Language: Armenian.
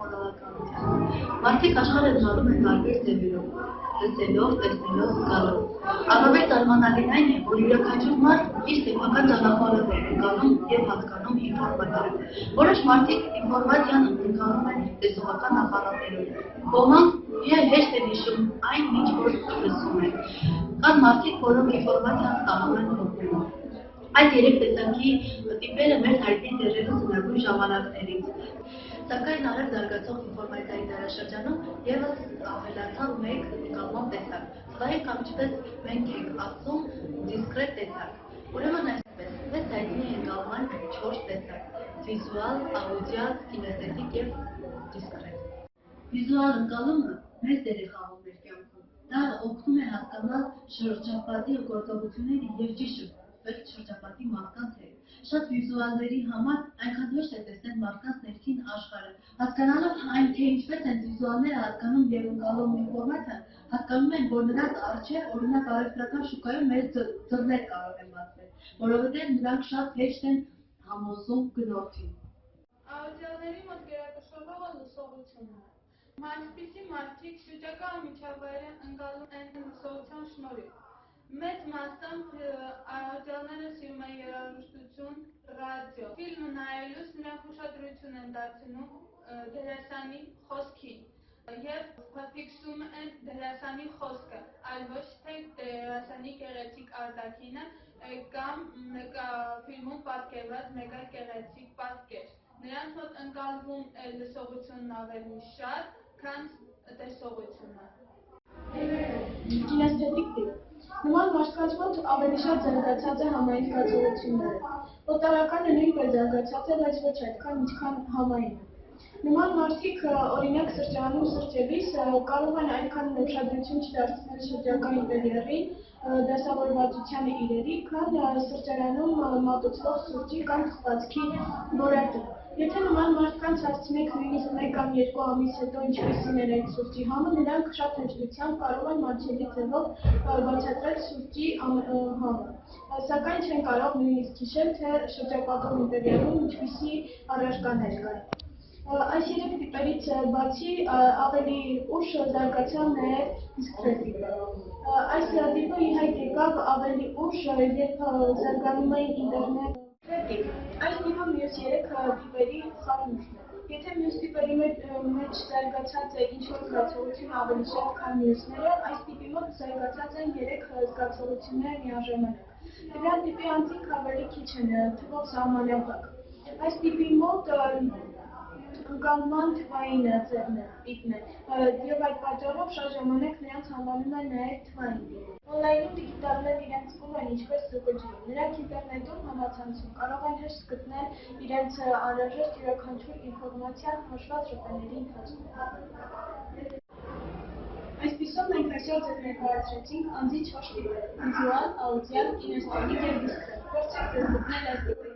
մոդալականության։ Մարդիկ աշխարհը զգալում են տարբեր ձևերով, լսելով, տեսնելով, զգալով։ Առավել զարմանալին այն է, որ յուրաքանչյուր մարդ իր սեփական ճանապարհով է ընկալում եւ հասկանում ինֆորմացիան։ Որոշ մարդիկ ինֆորմացիան ընկալում են տեսողական ապարատներով, ոմանք միայն հեշտ են հիշում այն, ինչ որ լսում են։ Կան մարդիկ, որոնք ինֆորմացիան ստանում են հոգում։ Այդ երեք տեսակի տիպերը մեզ հայտնի դեռևս հնագույն ժամանակներից։ Սակայն առայժմ զարգացող ինֆորմացիայի դարաշրջանում ևս ավելացավ մեկ ընկալման տեսակ, սլայդ կամ ինչպես մենք ենք ասում, դիսկրետ տեսակ։ Ուրեմն այսպես, մեզ հայտնի է ընկալման 4 տեսակ՝ վիզուալ, աուդիալ, կինեզթետիկ եւ դիսկրետ։ Վիզուալ ընկալումը մեծ դեր է խաղում մեր կյանքում։ Դա օգնում է հասկանալ շրջապատի գործողությունները եւ ճիշտ շրջապատի մարդկանց հետ։ Շատ վիզուալների համար այնքան հեշտ է տեսնել մարդկանց ներքին աշխարհը։ Հասկանալով այն, թե ինչպես են վիզուալները հասկանում եւ ընկալում ինֆորմացիան, հասկանում են, որ նրանց առջև, օրինակ, առևտրական շուկայում մեր ձեռներ կարող են բացվել, որովհետեւ նրանք շատ հեշտ են համոզում գնորդին։ Աուդիալների մոտ գերակշռողը լսողությունն է։ Այսպիսի մարդիկ շրջակա միջավայրը ընկալում են լսողության շնորհիվ։ Մեծ մասամբ աուդիալները սիրում են երաժշտություն, ռադիո։ Ֆիլմ նայելուց նրանք ուշադրություն են դարձնում դերասանի խոսքին եւ ֆիքսում են դերասանի խոսքը, այլ ոչ թե դերասանի գեղեցիկ արտաքինը կամ ֆիլմում պատկերված մեկ այլ գեղեցիկ պատկեր։ Նրանց մոտ ընկալվում է լսողությունն ավելի շատ, քան տեսողությունը։ Կինեզթետիկ տիպ։ Նման մարդկանց մոտ ավելի շատ զարգացած է համային զգացողությունները։ Օտարականը նույնպես զարգացած է, բայց ոչ այդքան, ինչքան համայինը։ Նման մարդիկ, օրինակ սրճարանում սրճելիս, կարող են այնքան ուշադրություն չդարձնել շրջակա ինտերիերին, դասավորվածության իրերի, քան սրճարանում մատուցվող սուրճի կամ թխվածքի որակին։ Եթե նման մարդկանց հարցնեք նույնիսկ 1 կամ 2 ամիս հետո ինչպիսին էր այդ սուրճի համը, նրանք շատ հեշտությամբ կարող են մատչելի ձևով բացատրել սուրճի համը, սակայն չեն կարող նույնիսկ հիշել, թե շրջապատող ինտերիերում ինչպիսի առարկաներ կային։ Այս երեք տիպերից բացի ավելի ուշ զարգացավ նաև դիսկրետ տիպը։ Այս տիպը ի հայտ եկավ ավելի ուշ, երբ զարգանում էին ինտերնետ։ Այս տիպը մյուս երեք տիպերի խառնուրդն է։ Եթե մյուս տիպերի մեջ զարգացած է ինչ-որ զգացողություն ավելի շատ, քան մյուսները, այս տիպի մոտ զարգացած են 3 զգացողությունները միաժամանակ։ Տվյալ տիպի անձինք ավելի քիչ են թվով սահմանափակ։ Այս տիպի մոտ ընկալման թվային տիպն է, եւ այդ պատճառով շատ ժամանակ նրանց անվանում են նաեւ թվային տիպ։ Օնլայնում դիգիտալներ իրենց զգում են ինչպես զուգջրում։ Նրանք ինտերնետում համացանցում կարող են հեշտ գտնել իրենց անհրաժեշտ յուրաքանչյուր ինֆորմացիան հաշված րոպեների ընթացքում։ Այսպիսով մենք այսօր ձեզ ներկայացրեցինք անձի 4 տիպեր՝ վիզուալ, աուդիալ, կինեզթետիկ եւ դիսկրետ։ Փորձեք ձեզ գտնել այս տիպերը։